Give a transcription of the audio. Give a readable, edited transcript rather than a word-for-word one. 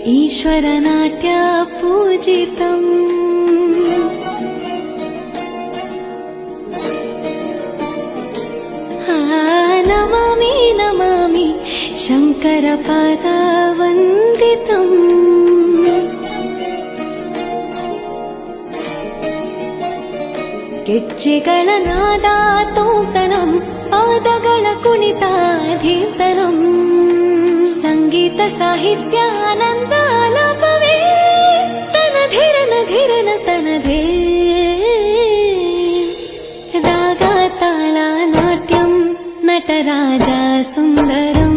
ईश्वरनाट्य पूजितम् नमामि नमामि शङ्करपादवन्दितम् ಗೆಜ್ಜೆಗಳ ನಾದ ತೋಂತನಂ ಪಾದಗಳ ಕುಣಿತ ಧೀಂತನಂ ಸಂಗೀತ ಸಾಹಿತ್ಯ ಆನಂದ ಆಲಾಪವೇ ತನಧಿರನ ಧಿರನ ತನಧೇ ರಾಗ ತಾಳ ನಾಟ್ಯಂ ನಟರಾಜ ಸುಂದರಂ